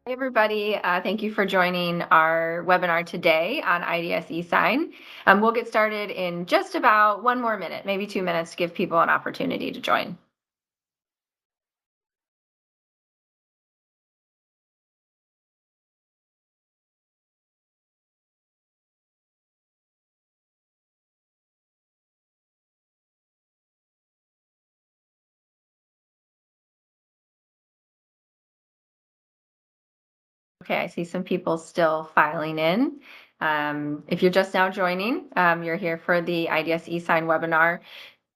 Hey everybody, thank you for joining our webinar today on IDS eSign. We'll get started in just about one more minute, maybe 2 minutes to give people an opportunity to join. Okay, I see some people still filing in. If you're just now joining, you're here for the IDS eSign webinar.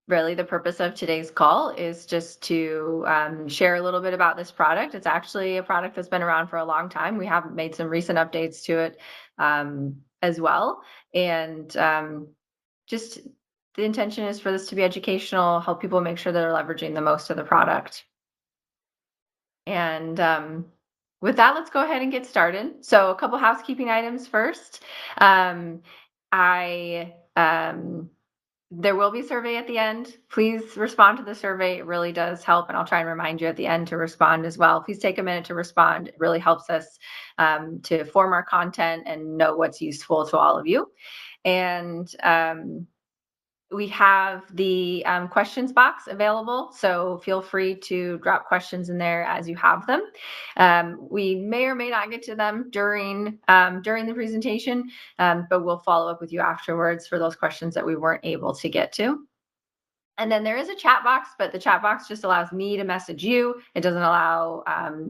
Really, the purpose of today's call is just to share a little bit about this product. It's actually a product that's been around for a long time. We have made some recent updates to it as well. And just the intention is for this to be educational, help people make sure they're leveraging the most of the product. And with that, let's go ahead and get started. So a couple housekeeping items first. Um, I There will be a survey at the end. Please respond to the survey. It really does help. And I'll try and remind you at the end to respond as well. Please take a minute to respond. It really helps us to form our content and know what's useful to all of you. And we have the questions box available, so feel free to drop questions in there as you have them. We may or may not get to them during the presentation, but we'll follow up with you afterwards for those questions that we weren't able to get to. And then there is a chat box, but the chat box just allows me to message you. It doesn't allow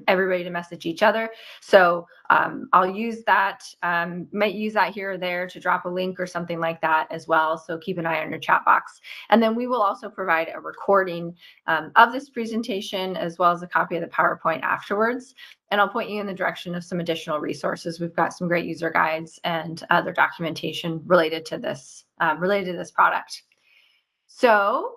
everybody to message each other. So I'll use that, might use that here or there to drop a link or something like that as well. So keep an eye on your chat box. And then we will also provide a recording of this presentation as well as a copy of the PowerPoint afterwards. And I'll point you in the direction of some additional resources. We've got some great user guides and other documentation related to this product. So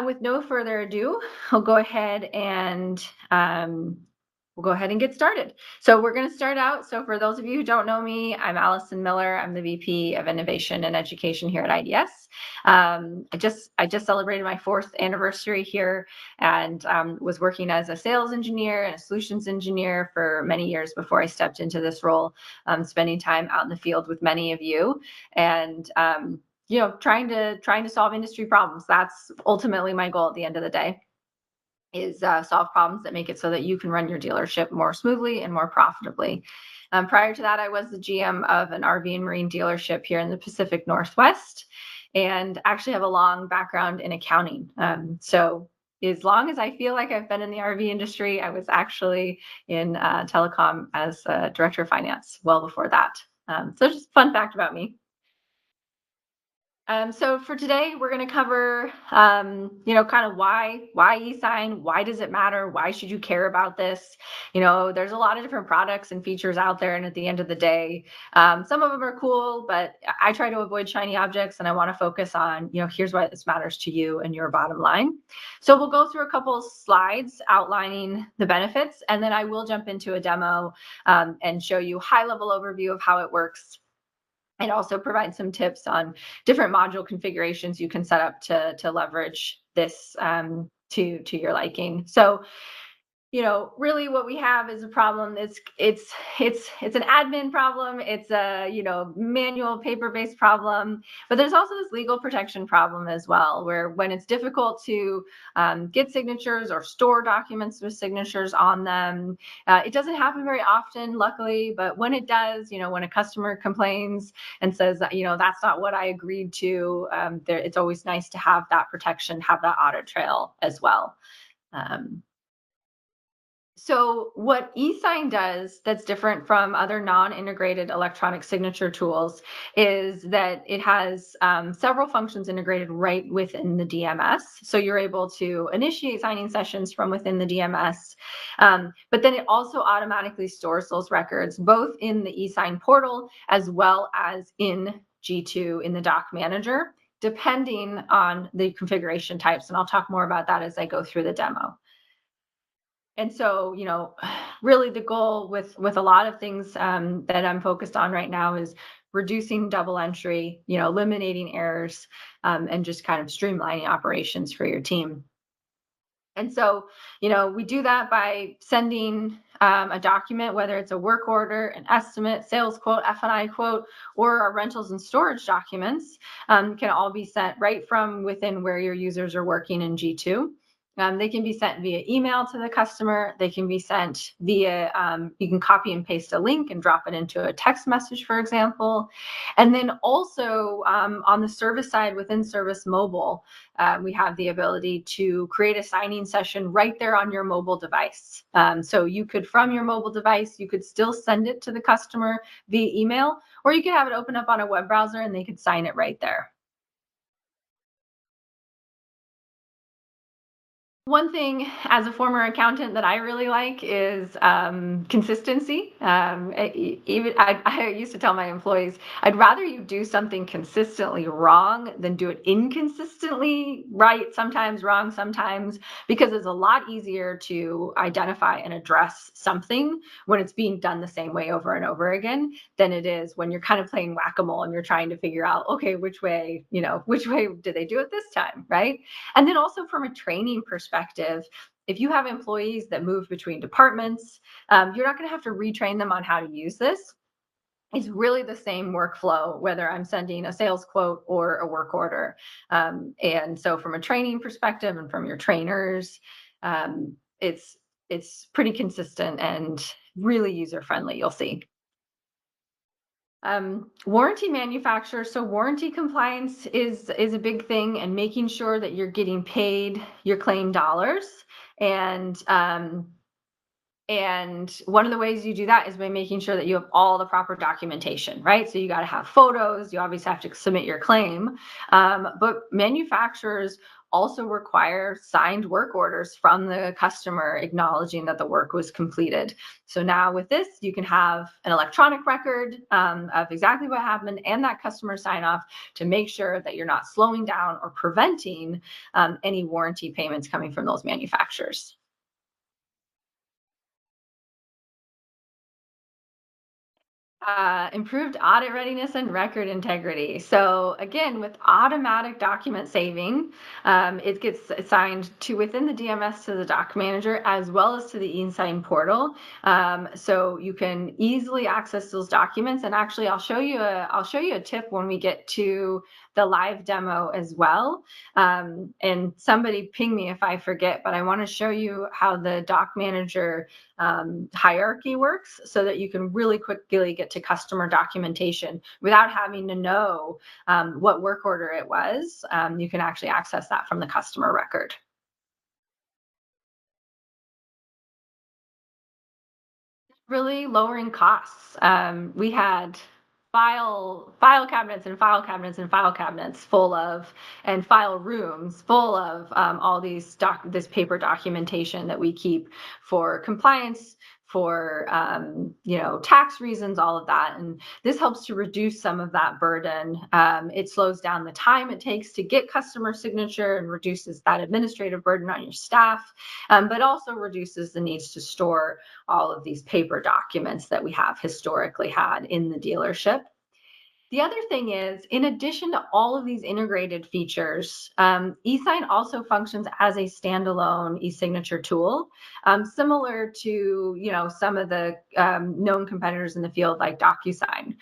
with no further ado, I'll go ahead and get started. So we're going to start out. So for those of you who don't know me, I'm Allison Miller. I'm the VP of Innovation and Education here at IDS. I just celebrated my 4th anniversary here, and was working as a sales engineer and a solutions engineer for many years before I stepped into this role, spending time out in the field with many of you, and trying to solve industry problems. That's ultimately my goal at the end of the day, is solve problems that make it so that you can run your dealership more smoothly and more profitably. Prior to that, I was the GM of an RV and marine dealership here in the Pacific Northwest, and actually have a long background in accounting. So as long as I feel like I've been in the RV industry, I was actually in telecom as director of finance well before that. So just a fun fact about me. So for today, we're going to cover, kind of why eSign, why does it matter? Why should you care about this? There's a lot of different products and features out there. And at the end of the day, some of them are cool, but I try to avoid shiny objects, and I want to focus on, here's why this matters to you and your bottom line. So we'll go through a couple of slides outlining the benefits, and then I will jump into a demo and show you high level overview of how it works, and also provide some tips on different module configurations you can set up to leverage this to your liking. So really what we have is a problem. It's an admin problem. It's a, manual paper-based problem, but there's also this legal protection problem as well, where when it's difficult to get signatures or store documents with signatures on them, it doesn't happen very often, luckily, but when it does, when a customer complains and says that, that's not what I agreed to, it's always nice to have that protection, have that audit trail as well. So what eSign does that's different from other non-integrated electronic signature tools is that it has several functions integrated right within the DMS. So you're able to initiate signing sessions from within the DMS, but then it also automatically stores those records both in the eSign portal as well as in G2 in the doc manager, depending on the configuration types. And I'll talk more about that as I go through the demo. And so, really the goal with a lot of things that I'm focused on right now is reducing double entry, eliminating errors, and just kind of streamlining operations for your team. And so, we do that by sending a document, whether it's a work order, an estimate, sales quote, F&I quote, or our rentals and storage documents, can all be sent right from within where your users are working in G2. They can be sent via email to the customer. They can be sent via, you can copy and paste a link and drop it into a text message, for example. And then also on the service side within Service Mobile, we have the ability to create a signing session right there on your mobile device. So you could, from your mobile device, you could still send it to the customer via email, or you could have it open up on a web browser and they could sign it right there. One thing as a former accountant that I really like is consistency. Even I used to tell my employees, I'd rather you do something consistently wrong than do it inconsistently right sometimes, wrong sometimes, because it's a lot easier to identify and address something when it's being done the same way over and over again than it is when you're kind of playing whack-a-mole and you're trying to figure out, okay, which way, which way did they do it this time, right? And then also from a training perspective, if you have employees that move between departments, you're not going to have to retrain them on how to use this. It's really the same workflow, whether I'm sending a sales quote or a work order. And so, from a training perspective and from your trainers, um, it's it's pretty consistent and really user friendly. You'll see. Warranty manufacturer. So warranty compliance is a big thing, and making sure that you're getting paid your claim dollars. And and one of the ways you do that is by making sure that you have all the proper documentation, right? So you got to have photos. You obviously have to submit your claim. But manufacturers also require signed work orders from the customer acknowledging that the work was completed. So now with this, you can have an electronic record of exactly what happened and that customer sign off to make sure that you're not slowing down or preventing any warranty payments coming from those manufacturers. Improved audit readiness and record integrity. So again, with automatic document saving, it gets assigned to within the DMS to the doc manager as well as to the eSign portal. So you can easily access those documents. And actually, I'll show you a tip when we get to the live demo as well. And somebody ping me if I forget, but I want to show you how the doc manager hierarchy works so that you can really quickly get to customer documentation without having to know what work order it was. You can actually access that from the customer record. Really lowering costs. We had file cabinets and file cabinets and file cabinets full of, and file rooms full of all this paper documentation that we keep for compliance, for tax reasons, all of that. And this helps to reduce some of that burden. It slows down the time it takes to get customer signature and reduces that administrative burden on your staff, but also reduces the needs to store all of these paper documents that we have historically had in the dealership. The other thing is, in addition to all of these integrated features, eSign also functions as a standalone e-signature tool, similar to some of the known competitors in the field like DocuSign.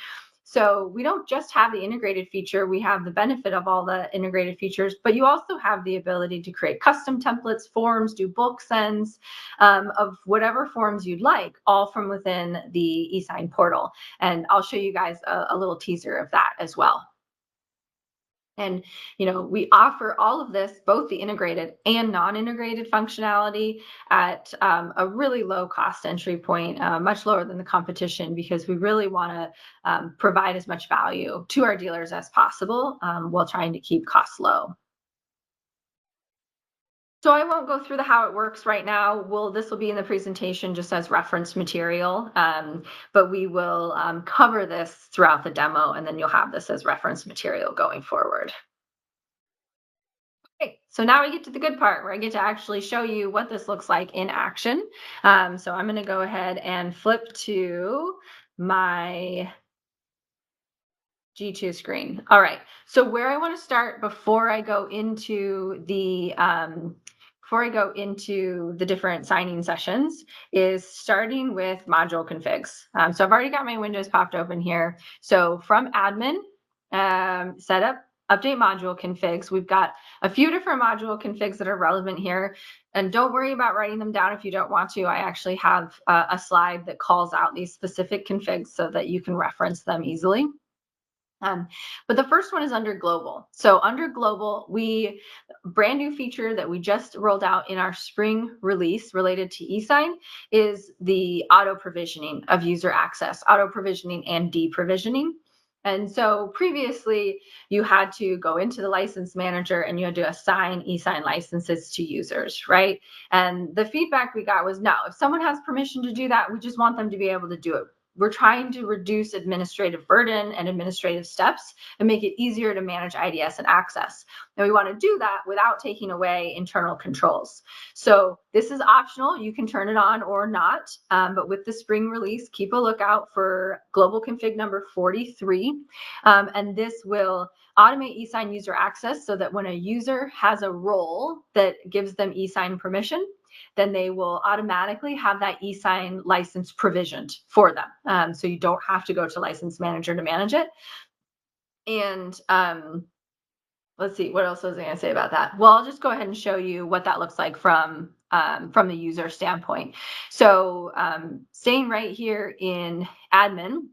So we don't just have the integrated feature, we have the benefit of all the integrated features, but you also have the ability to create custom templates, forms, do bulk sends of whatever forms you'd like, all from within the eSign portal. And I'll show you guys a little teaser of that as well. And we offer all of this, both the integrated and non-integrated functionality, at a really low cost entry point, much lower than the competition, because we really want to provide as much value to our dealers as possible while trying to keep costs low. So I won't go through how it works right now. This will be in the presentation just as reference material, but we will cover this throughout the demo, and then you'll have this as reference material going forward. Okay, so now we get to the good part where I get to actually show you what this looks like in action. So I'm going to go ahead and flip to my G2 screen. All right, so where I want to start before I go into the before I go into the different signing sessions, is starting with module configs. So I've already got my windows popped open here. So from admin, setup, update module configs. We've got a few different module configs that are relevant here. And don't worry about writing them down if you don't want to. I actually have a slide that calls out these specific configs so that you can reference them easily. But the first one is under global. So under global, brand new feature that we just rolled out in our spring release related to eSign is the auto provisioning of user access, auto provisioning and deprovisioning. And so previously you had to go into the license manager and you had to assign eSign licenses to users, right? And the feedback we got was, no, if someone has permission to do that, we just want them to be able to do it. We're trying to reduce administrative burden and administrative steps and make it easier to manage IDS and access. And we want to do that without taking away internal controls. So this is optional. You can turn it on or not. But with the spring release, keep a lookout for global config number 43. And this will automate eSign user access so that when a user has a role that gives them eSign permission, then they will automatically have that eSign license provisioned for them. So you don't have to go to License Manager to manage it. And let's see, what else was I going to say about that? Well, I'll just go ahead and show you what that looks like from the user standpoint. So staying right here in admin,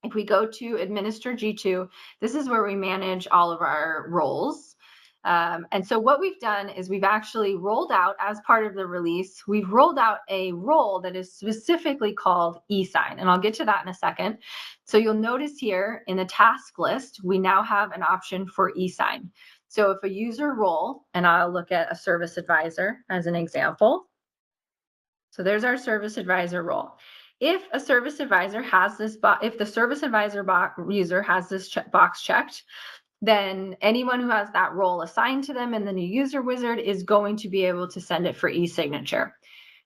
if we go to administer G2, this is where we manage all of our roles. And so what we've done is we've actually rolled out, as part of the release, we've rolled out a role that is specifically called eSign. And I'll get to that in a second. So you'll notice here in the task list, we now have an option for eSign. So if a user role, and I'll look at a service advisor as an example. So there's our service advisor role. If a service advisor has this, if the service advisor user has this box checked, then anyone who has that role assigned to them in the new user wizard is going to be able to send it for e-signature.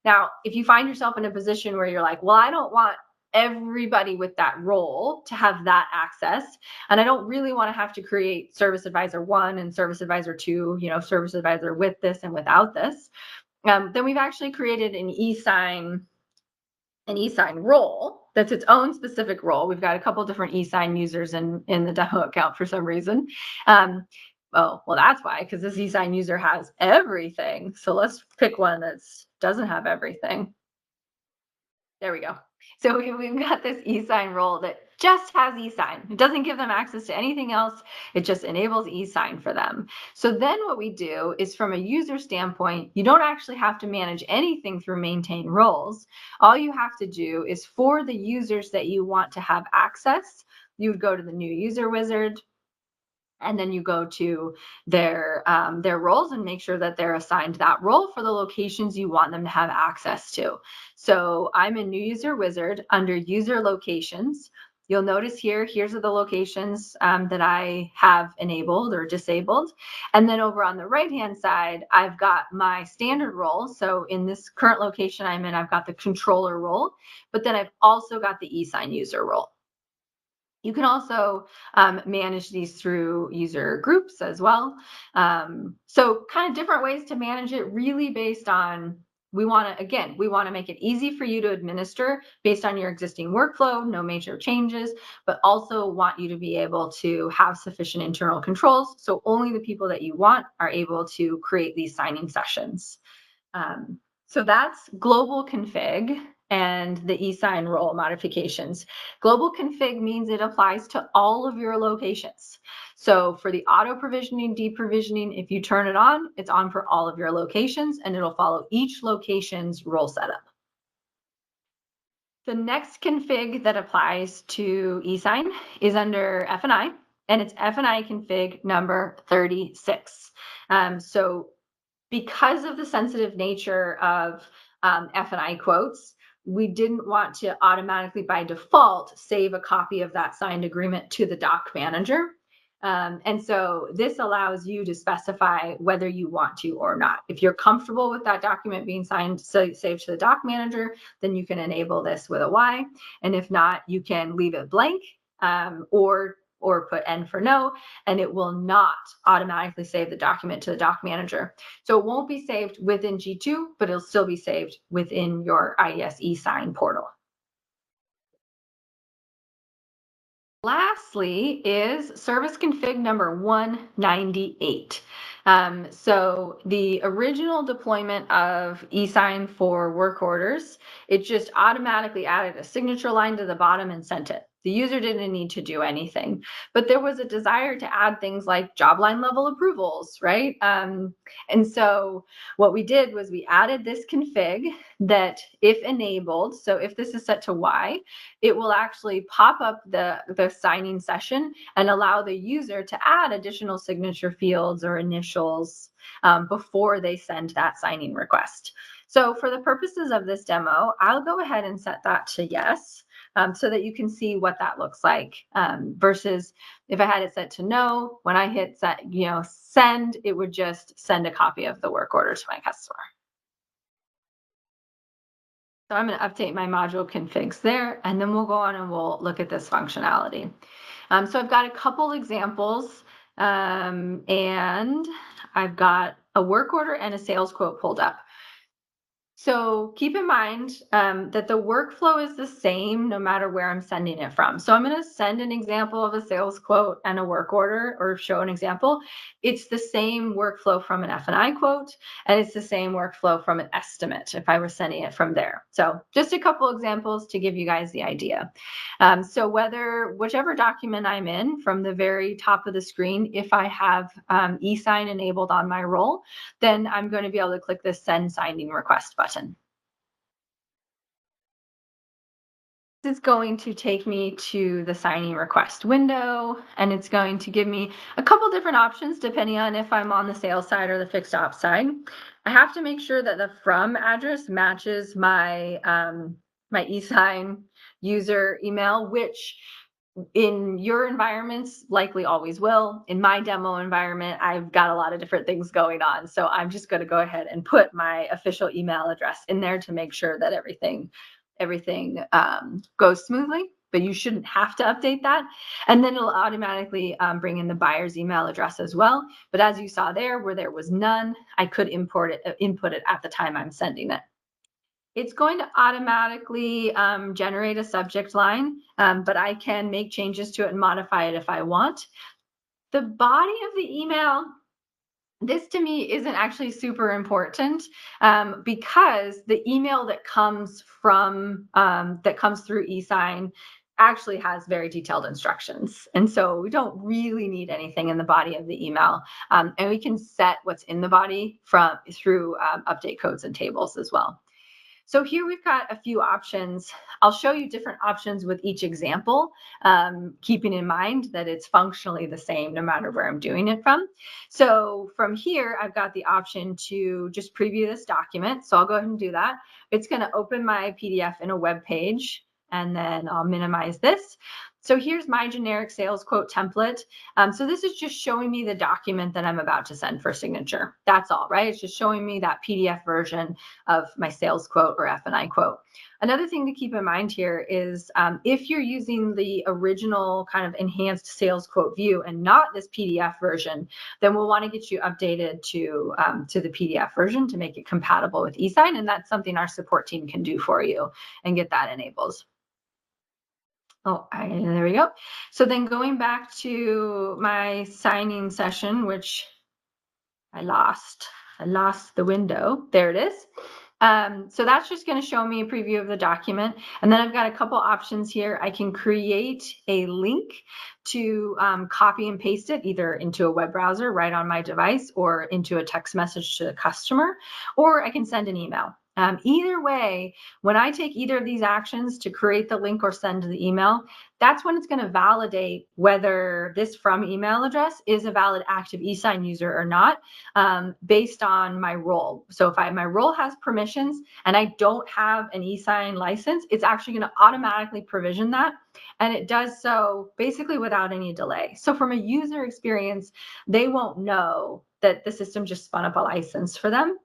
Now, if you find yourself in a position where you're like, well, I don't want everybody with that role to have that access, and I don't really want to have to create service advisor 1 and service advisor 2, service advisor with this and without this, then we've actually created an eSign role that's its own specific role. We've got a couple different eSign users in the demo account for some reason. Well, that's why, because this eSign user has everything. So let's pick one that doesn't have everything. There we go. So we've got this eSign role that just has eSign. It doesn't give them access to anything else. It just enables eSign for them. So then what we do is, from a user standpoint, you don't actually have to manage anything through maintain roles. All you have to do is, for the users that you want to have access, you would go to the new user wizard, and then you go to their roles and make sure that they're assigned that role for the locations you want them to have access to. So I'm in new user wizard under user locations. You'll notice here's the locations that I have enabled or disabled. And then over on the right-hand side, I've got my standard role. So in this current location I'm in, I've got the controller role, but then I've also got the eSign user role. You can also manage these through user groups as well. So kind of different ways to manage it, really based on, we want to make it easy for you to administer based on your existing workflow, no major changes, but also want you to be able to have sufficient internal controls. So only the people that you want are able to create these signing sessions. So that's global config and the eSign role modifications. Global config means it applies to all of your locations. So for the auto provisioning, deprovisioning, if you turn it on, it's on for all of your locations, and it'll follow each location's role setup. The next config that applies to eSign is under F&I, and it's F&I config number 36. So because of the sensitive nature of F&I quotes, we didn't want to automatically by default save a copy of that signed agreement to the doc manager. And so this allows you to specify whether you want to or not. If you're comfortable with that document being signed, saved to the doc manager, then you can enable this with a Y. And if not, you can leave it blank, or or put N for no, and it will not automatically save the document to the doc manager. So it won't be saved within G2, but it'll still be saved within your IDS eSign portal. Lastly is service config number 198. So the original deployment of eSign for work orders, it just automatically added a signature line to the bottom and sent it. The user didn't need to do anything, but there was a desire to add things like job line level approvals, right? And so what we did was we added this config that if enabled, so if this is set to Y, it will actually pop up the signing session and allow the user to add additional signature fields or initials before they send that signing request. So for the purposes of this demo, I'll go ahead and set that to yes, so that you can see what that looks like versus if I had it set to no, when I hit set, send, it would just send a copy of the work order to my customer. So I'm going to update my module configs there, and then we'll go on and we'll look at this functionality. So I've got a couple examples, and I've got a work order and a sales quote pulled up. So keep in mind that the workflow is the same no matter where I'm sending it from. So I'm going to send an example of a sales quote and a work order, or show an example. It's the same workflow from an F&I quote, and it's the same workflow from an estimate if I were sending it from there. So just a couple examples to give you guys the idea. So whichever document I'm in, from the very top of the screen, if I have eSign enabled on my role, then I'm going to be able to click the Send Signing Request button. This is going to take me to the signing request window, and it's going to give me a couple different options depending on if I'm on the sales side or the fixed ops side. I have to make sure that the from address matches my my eSign user email, which in your environments likely always will. In my demo environment, I've got a lot of different things going on, so I'm just going to go ahead and put my official email address in there to make sure that everything goes smoothly, but you shouldn't have to update that. And then it'll automatically bring in the buyer's email address as well. But as you saw there, where there was none, I could input it at the time I'm sending it. It's going to automatically generate a subject line, but I can make changes to it and modify it if I want. The body of the email, this to me isn't actually super important because the email that comes through eSign actually has very detailed instructions. And so we don't really need anything in the body of the email. And we can set what's in the body through update codes and tables as well. So here we've got a few options. I'll show you different options with each example, keeping in mind that it's functionally the same no matter where I'm doing it from. So from here, I've got the option to just preview this document. So I'll go ahead and do that. It's going to open my PDF in a web page, and then I'll minimize this. So here's my generic sales quote template. So this is just showing me the document that I'm about to send for signature. That's all, right? It's just showing me that PDF version of my sales quote or F&I quote. Another thing to keep in mind here is if you're using the original kind of enhanced sales quote view and not this PDF version, then we'll want to get you updated to the PDF version to make it compatible with eSign. And that's something our support team can do for you and get that enabled. There we go. So then going back to my signing session, which I lost the window. There it is. So that's just going to show me a preview of the document. And then I've got a couple options here. I can create a link to copy and paste it either into a web browser right on my device or into a text message to the customer, or I can send an email. Either way, when I take either of these actions to create the link or send the email, that's when it's going to validate whether this from email address is a valid active eSign user or not, based on my role. So if my role has permissions and I don't have an eSign license, it's actually going to automatically provision that. And it does so basically without any delay. So from a user experience, they won't know that the system just spun up a license for them.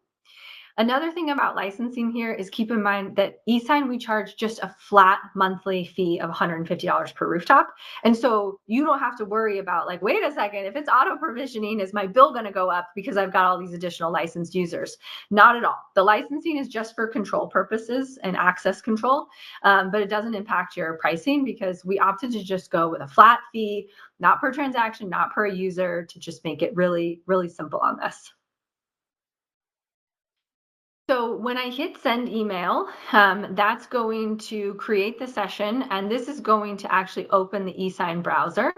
Another thing about licensing here is keep in mind that eSign, we charge just a flat monthly fee of $150 per rooftop. And so you don't have to worry about like, wait a second, if it's auto provisioning, is my bill going to go up because I've got all these additional licensed users? Not at all. The licensing is just for control purposes and access control, but it doesn't impact your pricing because we opted to just go with a flat fee, not per transaction, not per user, to just make it really, really simple on this. So when I hit send email, that's going to create the session, and this is going to actually open the eSign browser.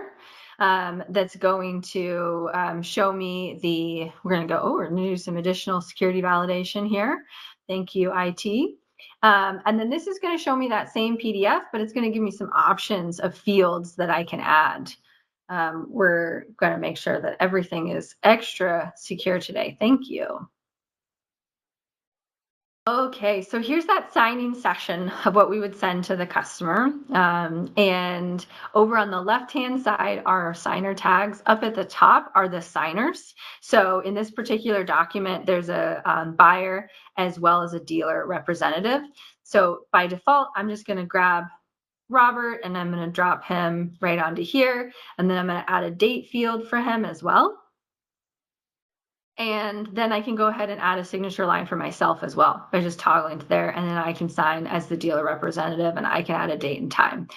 That's going to show me we're going to go, we're going to do some additional security validation here. Thank you, IT. And then this is going to show me that same PDF, but it's going to give me some options of fields that I can add. We're going to make sure that everything is extra secure today. Thank you. Okay, so here's that signing session of what we would send to the customer. And over on the left-hand side are our signer tags. Up at the top are the signers. So in this particular document, there's a buyer as well as a dealer representative. So by default, I'm just going to grab Robert and I'm going to drop him right onto here. And then I'm going to add a date field for him as well. And then I can go ahead and add a signature line for myself as well by just toggling to there. And then I can sign as the dealer representative and I can add a date and time.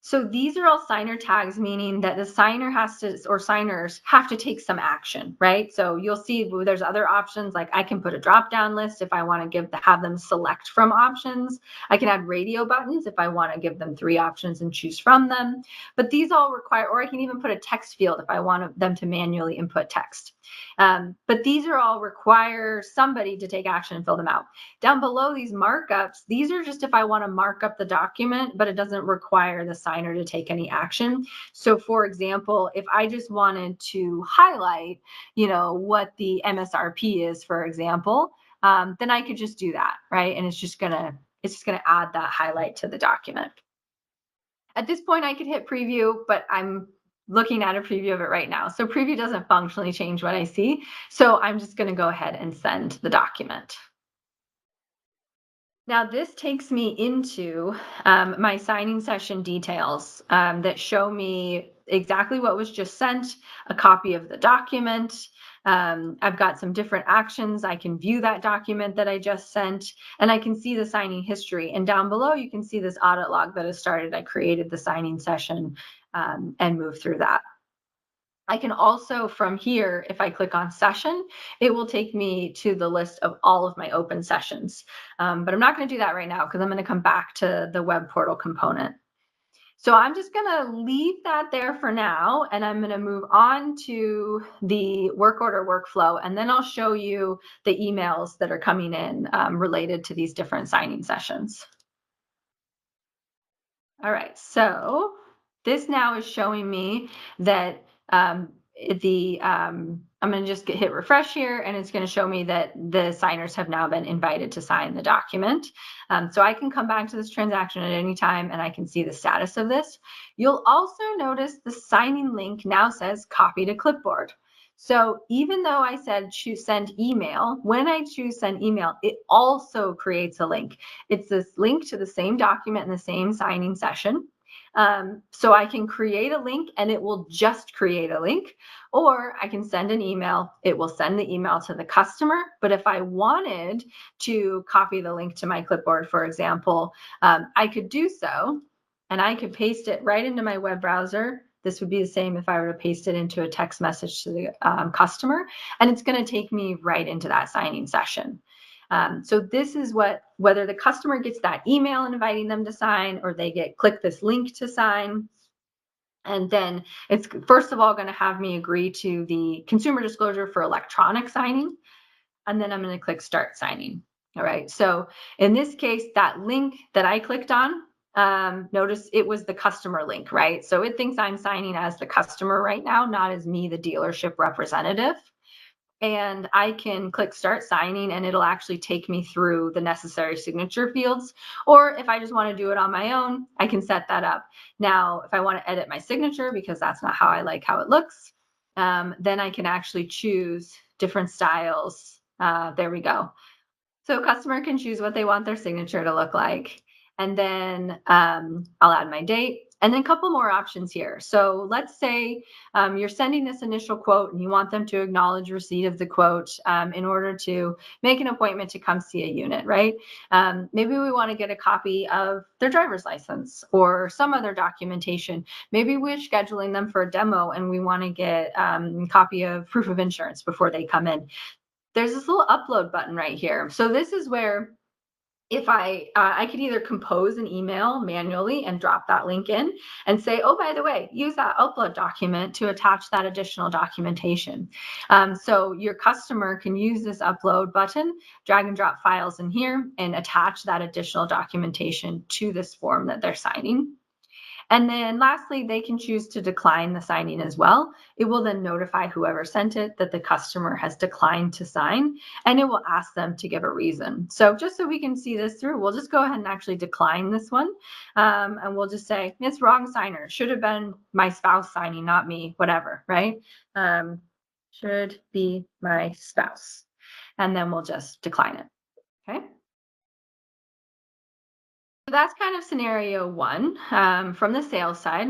So these are all signer tags, meaning that the signer has to, or signers have to take some action, right? So you'll see there's other options, like I can put a drop-down list if I want to have them select from options. I can add radio buttons if I want to give them 3 options and choose from them. But these all require, or I can even put a text field if I want them to manually input text. But these are all require somebody to take action and fill them out. Down below these markups, these are just if I want to mark up the document, but it doesn't require the signer to take any action. So for example, if I just wanted to highlight, what the MSRP is, for example, then I could just do that, right? And it's just gonna add that highlight to the document. At this point, I could hit preview, but I'm looking at a preview of it right now. So preview doesn't functionally change what I see. So I'm just going to go ahead and send the document. Now this takes me into my signing session details that show me exactly what was just sent, a copy of the document. I've got some different actions. I can view that document that I just sent, and I can see the signing history. And down below, you can see this audit log that has started. I created the signing session and moved through that. I can also, from here, if I click on session, it will take me to the list of all of my open sessions. But I'm not going to do that right now because I'm going to come back to the web portal component. So I'm just going to leave that there for now, and I'm going to move on to the work order workflow, and then I'll show you the emails that are coming in related to these different signing sessions. All right, so this now is showing me that I'm going to just hit refresh here, and it's going to show me that the signers have now been invited to sign the document. So I can come back to this transaction at any time, and I can see the status of this. You'll also notice the signing link now says copy to clipboard. So even though I said choose send email, when I choose send email, it also creates a link. It's this link to the same document in the same signing session. So I can create a link and it will just create a link, or I can send an email. It will send the email to the customer. But if I wanted to copy the link to my clipboard, for example, I could do so, and I could paste it right into my web browser. This would be the same if I were to paste it into a text message to the customer, and it's going to take me right into that signing session. So this is whether the customer gets that email inviting them to sign or they click this link to sign. And then it's first of all going to have me agree to the consumer disclosure for electronic signing. And then I'm going to click start signing. All right. So in this case, that link that I clicked on, notice it was the customer link, right? So it thinks I'm signing as the customer right now, not as me, the dealership representative. And I can click start signing and it'll actually take me through the necessary signature fields. Or if I just want to do it on my own, I can set that up. Now, if I want to edit my signature because that's not how I like how it looks, then I can actually choose different styles. There we go. So customer can choose what they want their signature to look like. And then I'll add my date and then a couple more options here. So let's say you're sending this initial quote and you want them to acknowledge receipt of the quote in order to make an appointment to come see a unit, right? Maybe we want to get a copy of their driver's license or some other documentation. Maybe we're scheduling them for a demo and we want to get a copy of proof of insurance before they come in. There's this little upload button right here. So this is where if I could either compose an email manually and drop that link in and say, oh, by the way, use that upload document to attach that additional documentation. So your customer can use this upload button, drag and drop files in here and attach that additional documentation to this form that they're signing. And then lastly, they can choose to decline the signing as well. It will then notify whoever sent it that the customer has declined to sign, and it will ask them to give a reason. So just so we can see this through, we'll just go ahead and actually decline this one. And we'll just say, it's wrong signer. Should have been my spouse signing, not me, whatever, right? Should be my spouse. And then we'll just decline it, okay? So that's kind of scenario one from the sales side.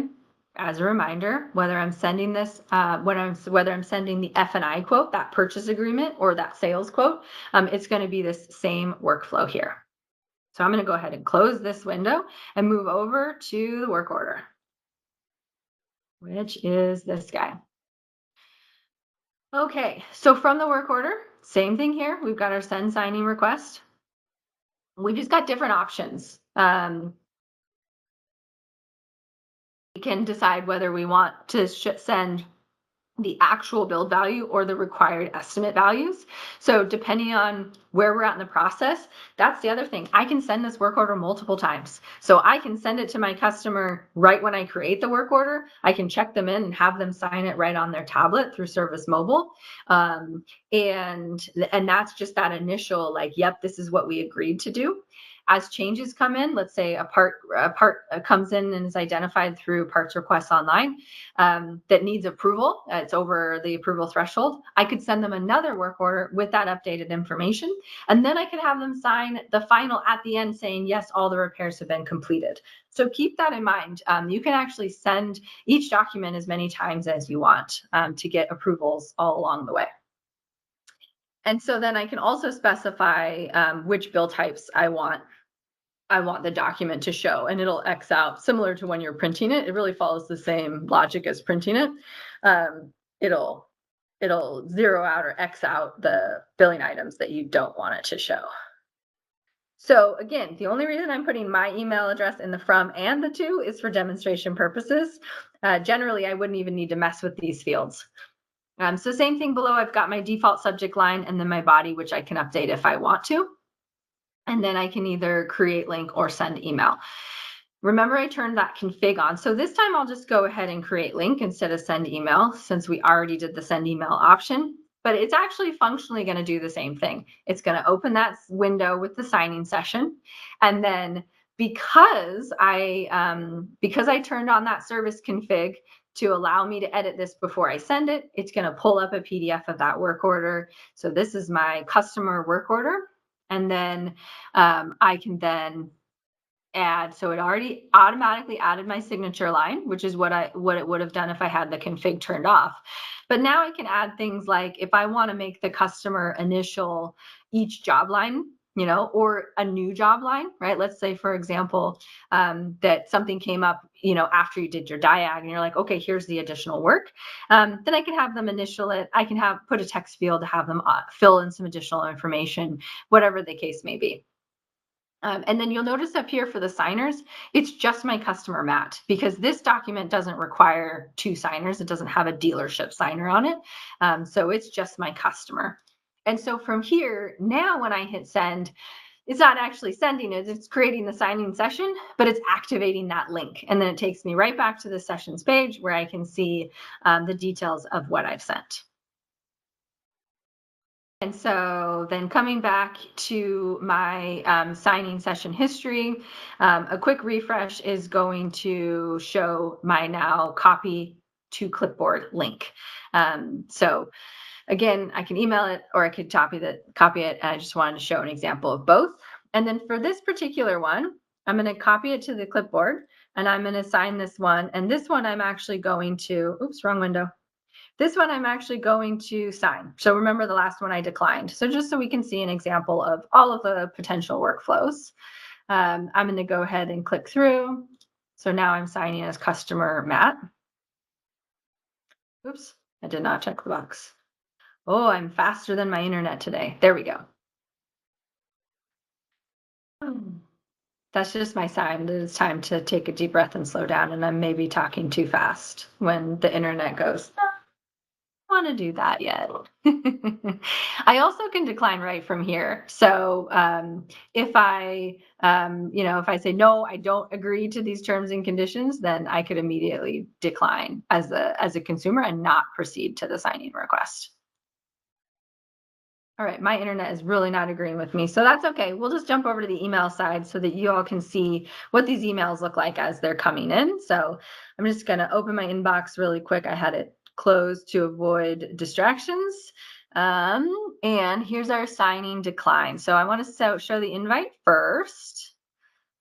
As a reminder, whether I'm sending this, whether I'm sending the F&I quote, that purchase agreement, or that sales quote, it's going to be this same workflow here. So I'm going to go ahead and close this window and move over to the work order, which is this guy. Okay, so from the work order, same thing here. We've got our send signing request. We've just got different options. We can decide whether we want to send the actual build value or the required estimate values. So depending on where we're at in the process, that's the other thing. I can send this work order multiple times. So I can send it to my customer right when I create the work order. I can check them in and have them sign it right on their tablet through Service Mobile. And that's just that initial, like, yep, this is what we agreed to do. As changes come in, let's say a part comes in and is identified through parts requests online that needs approval, it's over the approval threshold, I could send them another work order with that updated information. And then I could have them sign the final at the end saying, yes, all the repairs have been completed. So keep that in mind. You can actually send each document as many times as you want to get approvals all along the way. And so then I can also specify which bill types I want the document to show, and it'll X out, similar to when you're printing it. It really follows the same logic as printing it. It'll zero out or X out the billing items that you don't want it to show. So again, the only reason I'm putting my email address in the from and the to is for demonstration purposes. Generally, I wouldn't even need to mess with these fields. So same thing below, I've got my default subject line and then my body, which I can update if I want to. And then I can either create link or send email. Remember, I turned that config on. So this time I'll just go ahead and create link instead of send email, since we already did the send email option. But it's actually functionally going to do the same thing. It's going to open that window with the signing session. And then because I turned on that service config to allow me to edit this before I send it, it's going to pull up a PDF of that work order. So this is my customer work order. And then I can then add, so it already automatically added my signature line, which is what it would have done if I had the config turned off. But now I can add things like if I want to make the customer initial each job line, or a new job line, right? Let's say, for example, that something came up, after you did your diag and you're like, okay, here's the additional work. Then I can have them initial it. I can put a text field to have them fill in some additional information, whatever the case may be. And then you'll notice up here for the signers, it's just my customer, Matt, because this document doesn't require 2 signers. It doesn't have a dealership signer on it. So it's just my customer. And so from here, now when I hit send, it's not actually sending it, it's creating the signing session, but it's activating that link. And then it takes me right back to the sessions page where I can see the details of what I've sent. And so then coming back to my signing session history, a quick refresh is going to show my now copy to clipboard link. So Again, I can email it or I could copy it. And I just wanted to show an example of both. And then for this particular one, I'm going to copy it to the clipboard and I'm going to sign this one. And this one I'm actually going to, oops, wrong window. This one I'm actually going to sign. So remember the last one I declined. So just so we can see an example of all of the potential workflows, I'm going to go ahead and click through. So now I'm signing as customer Matt. Oops, I did not check the box. Oh, I'm faster than my internet today. There we go. That's just my sign that it's time to take a deep breath and slow down. And I'm maybe talking too fast when the internet goes, want to do that yet. I also can decline right from here. So if I, if I say no, I don't agree to these terms and conditions, then I could immediately decline as a consumer and not proceed to the signing request. All right, my internet is really not agreeing with me, so that's okay. We'll just jump over to the email side so that you all can see what these emails look like as they're coming in. So I'm just going to open my inbox really quick. I had it closed to avoid distractions. And here's our signing decline. So I want to show the invite first.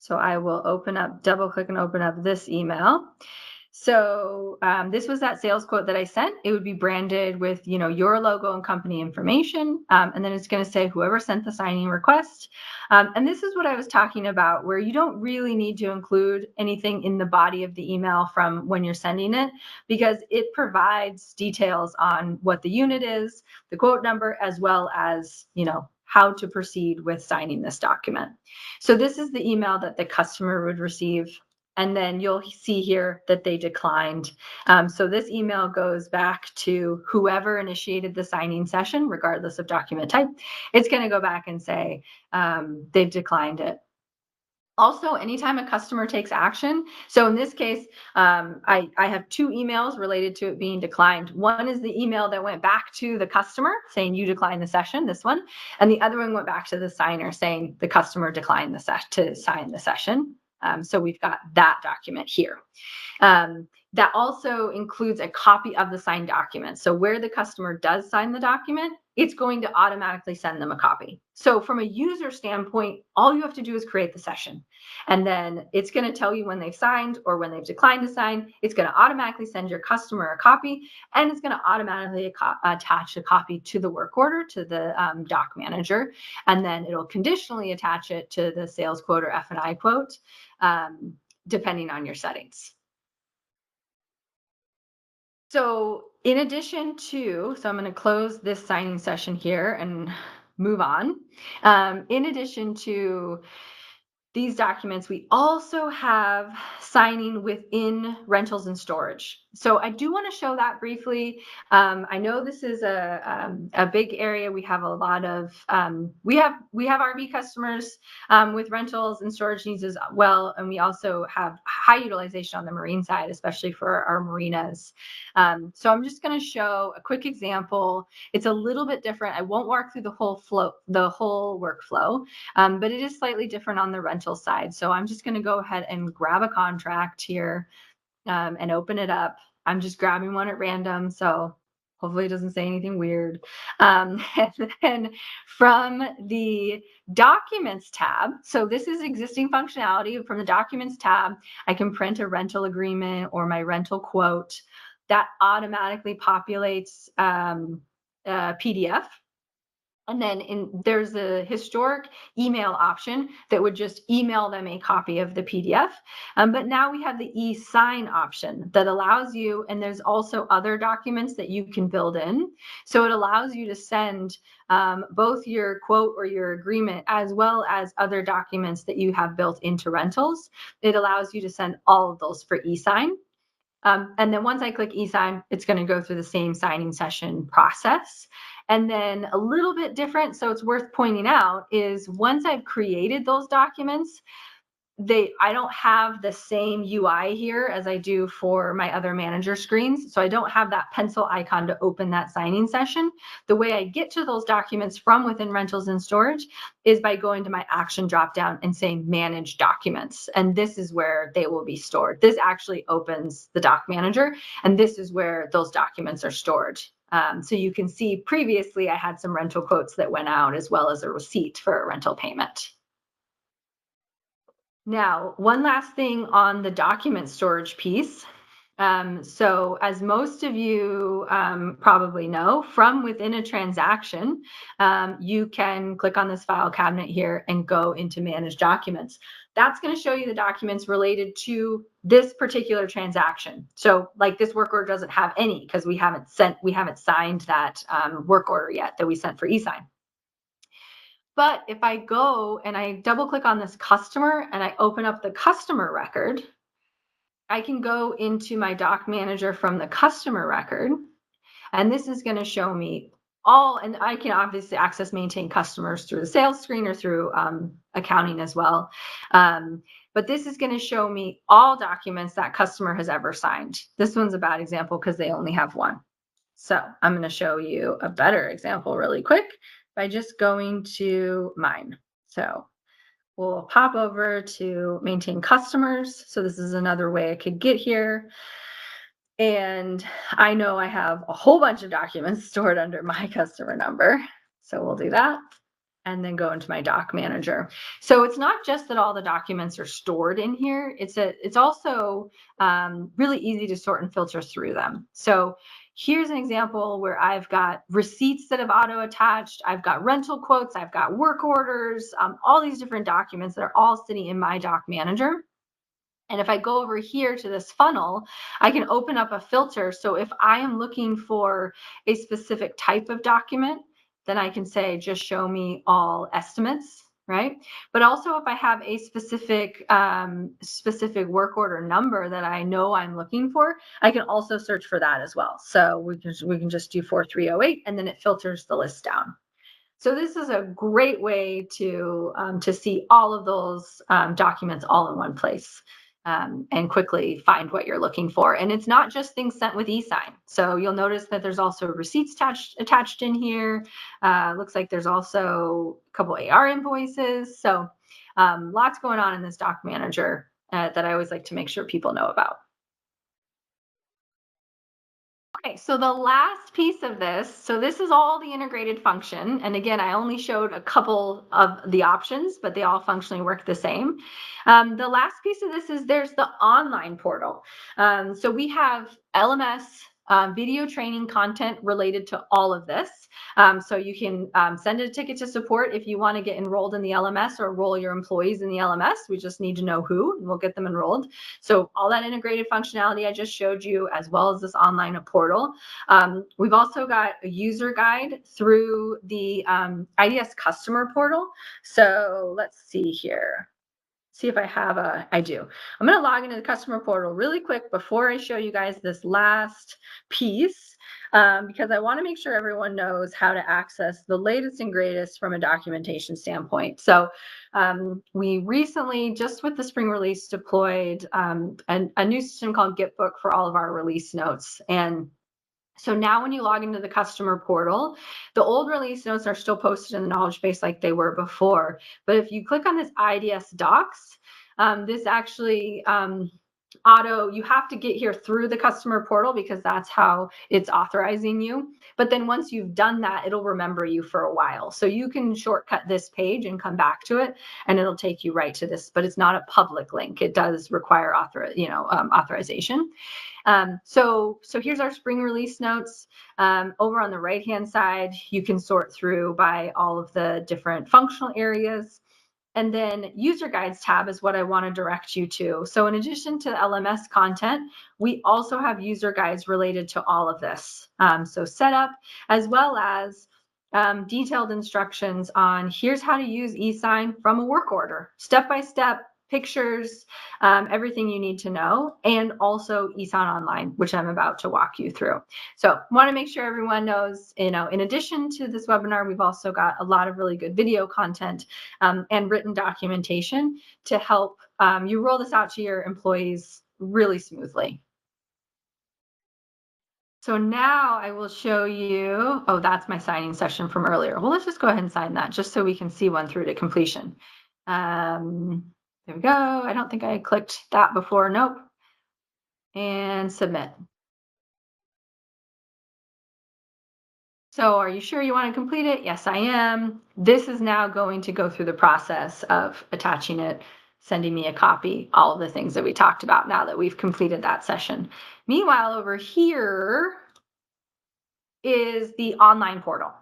So I will double click and open up this email. So this was that sales quote that I sent. It would be branded with, your logo and company information. And then it's going to say whoever sent the signing request. And this is what I was talking about, where you don't really need to include anything in the body of the email from when you're sending it, because it provides details on what the unit is, the quote number, as well as, how to proceed with signing this document. So this is the email that the customer would receive. And then you'll see here that they declined. So this email goes back to whoever initiated the signing session, regardless of document type. It's going to go back and say they've declined it. Also, anytime a customer takes action, so in this case, I have two emails related to it being declined. One is the email that went back to the customer saying you declined the session, this one, and the other one went back to the signer saying the customer declined to sign the session. So we've got that document here. That also includes a copy of the signed document. So where the customer does sign the document, it's going to automatically send them a copy. So from a user standpoint, all you have to do is create the session. And then it's going to tell you when they've signed or when they've declined to sign. It's going to automatically send your customer a copy, and it's going to automatically attach a copy to the work order, to the doc manager. And then it'll conditionally attach it to the sales quote or F&I quote, depending on your settings. So in addition to, so I'm going to close this signing session here and move on. In addition to these documents, we also have signing within rentals and storage. So I do want to show that briefly. I know this is a big area. We have a lot of we have RV customers with rentals and storage needs as well, and we also have high utilization on the marine side, especially for our marinas. So I'm just going to show a quick example. It's a little bit different. I won't walk through the whole workflow, but it is slightly different on the rental side. So I'm just going to go ahead and grab a contract here and open it up. I'm just grabbing one at random, so hopefully it doesn't say anything weird. And then from the Documents tab, so this is existing functionality. From the Documents tab, I can print a rental agreement or my rental quote. That automatically populates PDF. And then there's a historic email option that would just email them a copy of the PDF. But now we have the eSign option that allows you, and there's also other documents that you can build in. So it allows you to send both your quote or your agreement, as well as other documents that you have built into rentals. It allows you to send all of those for eSign. And then once I click eSign, it's going to go through the same signing session process. And then a little bit different, so it's worth pointing out, is once I've created those documents, I don't have the same UI here as I do for my other manager screens. So I don't have that pencil icon to open that signing session. The way I get to those documents from within rentals and storage is by going to my action dropdown and saying manage documents. And this is where they will be stored. This actually opens the doc manager, and this is where those documents are stored. So you can see previously I had some rental quotes that went out as well as a receipt for a rental payment. Now, one last thing on the document storage piece. So as most of you probably know, from within a transaction, you can click on this file cabinet here and go into manage documents. That's going to show you the documents related to this particular transaction. So like this work order doesn't have any because we haven't signed that work order yet that we sent for eSign. But if I go and I double click on this customer and I open up the customer record, I can go into my doc manager from the customer record, and this is going to show me all, and I can obviously access maintain customers through the sales screen or through accounting as well. But this is going to show me all documents that customer has ever signed. This one's a bad example because they only have one. So I'm going to show you a better example really quick by just going to mine. So we'll pop over to maintain customers. So this is another way I could get here. And I know I have a whole bunch of documents stored under my customer number. So we'll do that and then go into my doc manager. So it's not just that all the documents are stored in here. It's also really easy to sort and filter through them. So here's an example where I've got receipts that have auto attached. I've got rental quotes. I've got work orders, all these different documents that are all sitting in my doc manager. And if I go over here to this funnel, I can open up a filter. So if I am looking for a specific type of document, then I can say, just show me all estimates, right? But also if I have a specific work order number that I know I'm looking for, I can also search for that as well. So we can just do 4308 and then it filters the list down. So this is a great way to see all of those documents all in one place. And quickly find what you're looking for. And it's not just things sent with eSign. So you'll notice that there's also receipts attached in here. Looks like there's also a couple AR invoices. So lots going on in this doc manager that I always like to make sure people know about. Okay, so the last piece of this, so this is all the integrated function. And again, I only showed a couple of the options, but they all functionally work the same. The last piece of this is there's the online portal. So we have LMS video training content related to all of this. So you can send a ticket to support if you want to get enrolled in the LMS or enroll your employees in the LMS. We just need to know who, and we'll get them enrolled. So all that integrated functionality I just showed you, as well as this online portal. We've also got a user guide through the IDS customer portal. So let's see here. See if I have I do. I'm going to log into the customer portal really quick before I show you guys this last piece, because I want to make sure everyone knows how to access the latest and greatest from a documentation standpoint. So we recently, just with the spring release, deployed a new system called Gitbook for all of our release notes. And so now when you log into the customer portal, the old release notes are still posted in the knowledge base like they were before. But if you click on this IDS docs, this actually you have to get here through the customer portal because that's how it's authorizing you. But then once you've done that, it'll remember you for a while. So you can shortcut this page and come back to it and it'll take you right to this, but it's not a public link. It does require authorization. So here's our spring release notes. Over on the right-hand side, you can sort through by all of the different functional areas. And then user guides tab is what I want to direct you to. So in addition to LMS content, we also have user guides related to all of this. So setup, as well as detailed instructions on here's how to use eSign from a work order, step-by-step, pictures, everything you need to know, and also eSign Online, which I'm about to walk you through. So want to make sure everyone knows, in addition to this webinar, we've also got a lot of really good video content and written documentation to help you roll this out to your employees really smoothly. So now I will show you, oh, that's my signing session from earlier. Well, let's just go ahead and sign that just so we can see one through to completion. There we go. I don't think I clicked that before. Nope. And submit. So are you sure you want to complete it? Yes, I am. This is now going to go through the process of attaching it, sending me a copy, all of the things that we talked about now that we've completed that session. Meanwhile, over here is the online portal.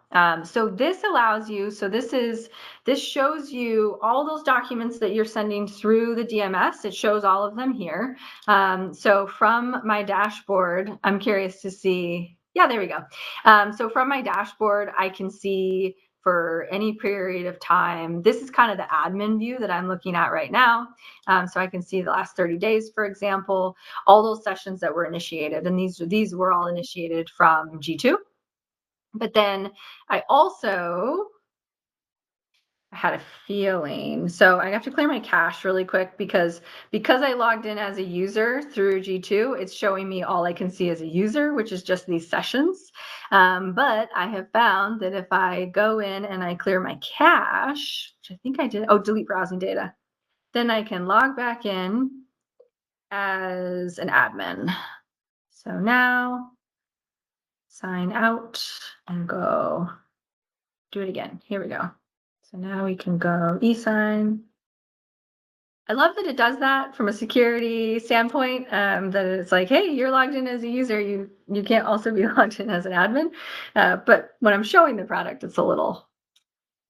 So this allows you, this shows you all those documents that you're sending through the DMS. It shows all of them here. So from my dashboard, I'm curious to see, yeah, there we go. So from my dashboard, I can see for any period of time, this is kind of the admin view that I'm looking at right now. So I can see the last 30 days, for example, all those sessions that were initiated. And these were all initiated from G2. But then I also had a feeling. So I have to clear my cache really quick because I logged in as a user through G2, it's showing me all I can see as a user, which is just these sessions. But I have found that if I go in and I clear my cache, which I think I did, delete browsing data, then I can log back in as an admin. So now sign out and go do it again. Here we go. So now we can go eSign. I love that it does that from a security standpoint, that it's like, hey, you're logged in as a user. You can't also be logged in as an admin. But when I'm showing the product, it's a little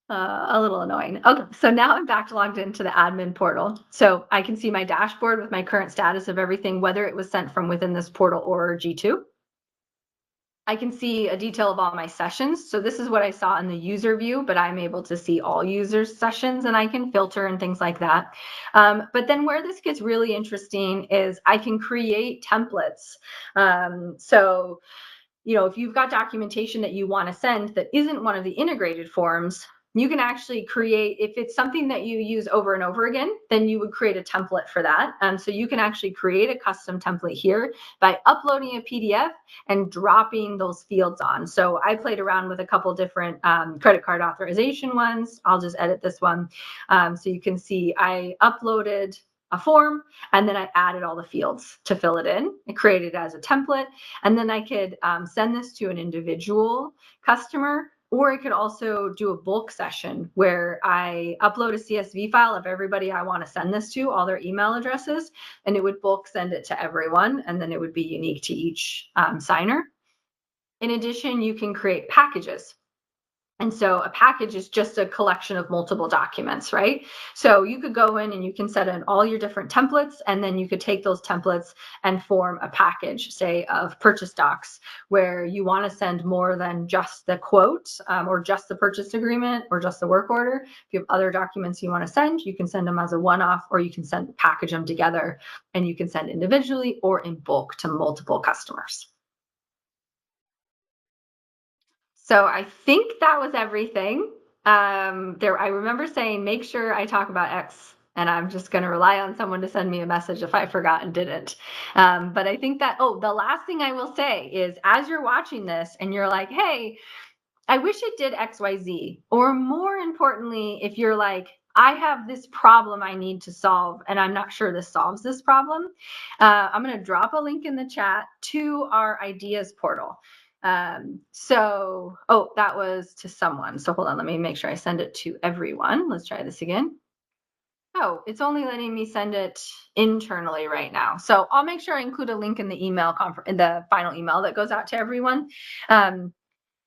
annoying. Okay, so now I'm back logged into the admin portal. So I can see my dashboard with my current status of everything, whether it was sent from within this portal or G2. I can see a detail of all my sessions. So this is what I saw in the user view, but I'm able to see all users' sessions and I can filter and things like that. But then where this gets really interesting is I can create templates. So if you've got documentation that you want to send that isn't one of the integrated forms, you can actually create, if it's something that you use over and over again, then you would create a template for that. So you can actually create a custom template here by uploading a PDF and dropping those fields on. So I played around with a couple different credit card authorization ones. I'll just edit this one. So you can see I uploaded a form and then I added all the fields to fill it in. I created it as a template, and then I could send this to an individual customer, or I could also do a bulk session where I upload a CSV file of everybody I want to send this to, all their email addresses, and it would bulk send it to everyone, and then it would be unique to each signer. In addition, you can create packages. And so a package is just a collection of multiple documents, right? So you could go in and you can set in all your different templates, and then you could take those templates and form a package, say, of purchase docs, where you want to send more than just the quote or just the purchase agreement or just the work order. If you have other documents you want to send, you can send them as a one-off, or you can package them together, and you can send individually or in bulk to multiple customers. So I think that was everything. I remember saying, make sure I talk about X, and I'm just going to rely on someone to send me a message if I forgot and didn't. But I think that, the last thing I will say is, as you're watching this and you're like, hey, I wish it did XYZ, or more importantly, if you're like, I have this problem I need to solve, and I'm not sure this solves this problem, I'm going to drop a link in the chat to our ideas portal. That was to someone. So hold on, let me make sure I send it to everyone. Let's try this again. Oh, it's only letting me send it internally right now. So I'll make sure I include a link in the in the final email that goes out to everyone.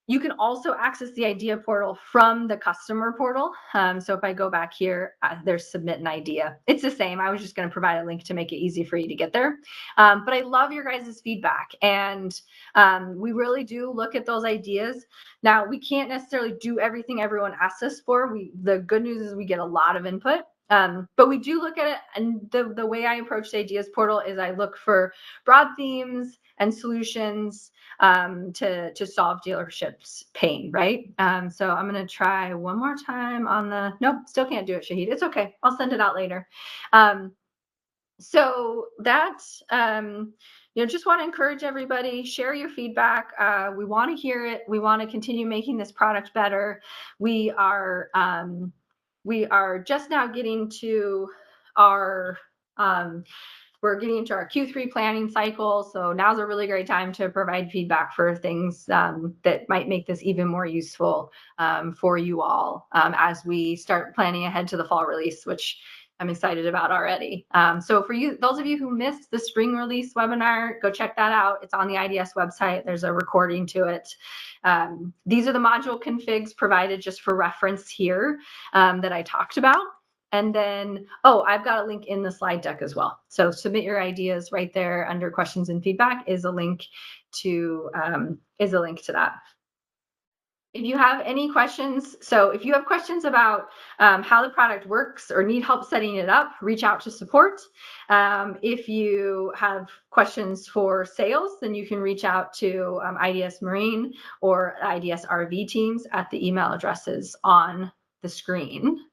You can also access the idea portal from the customer portal. So if I go back here, there's submit an idea. It's the same. I was just going to provide a link to make it easy for you to get there. But I love your guys' feedback. And we really do look at those ideas. Now, we can't necessarily do everything everyone asks us for. The good news is we get a lot of input. But we do look at it, and the way I approach the ideas portal is I look for broad themes and solutions to solve dealerships' pain, right? So I'm going to try one more time on nope, still can't do it, Shahid. It's okay. I'll send it out later. So that's, just want to encourage everybody, share your feedback. We want to hear it. We want to continue making this product better. We are just now getting to our we're getting into our Q3 planning cycle. So now's a really great time to provide feedback for things that might make this even more useful for you all as we start planning ahead to the fall release, which I'm excited about already. So for you, those of you who missed the spring release webinar, go check that out. It's on the IDS website. There's a recording to it. These are the module configs provided just for reference here that I talked about. And then, oh, I've got a link in the slide deck as well. So submit your ideas right there under questions and feedback is a link to that. If you have any questions, so if you have questions about how the product works or need help setting it up, reach out to support. If you have questions for sales, then you can reach out to IDS Marine or IDS RV teams at the email addresses on the screen.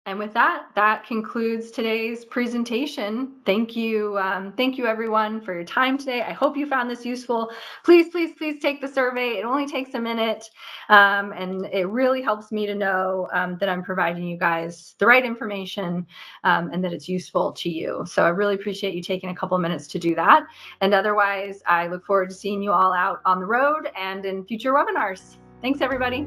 And with that, that concludes today's presentation. Thank you everyone for your time today. I hope you found this useful. Please, please, please take the survey. It only takes a minute, and it really helps me to know that I'm providing you guys the right information and that it's useful to you. So I really appreciate you taking a couple minutes to do that. And otherwise, I look forward to seeing you all out on the road and in future webinars. Thanks, everybody.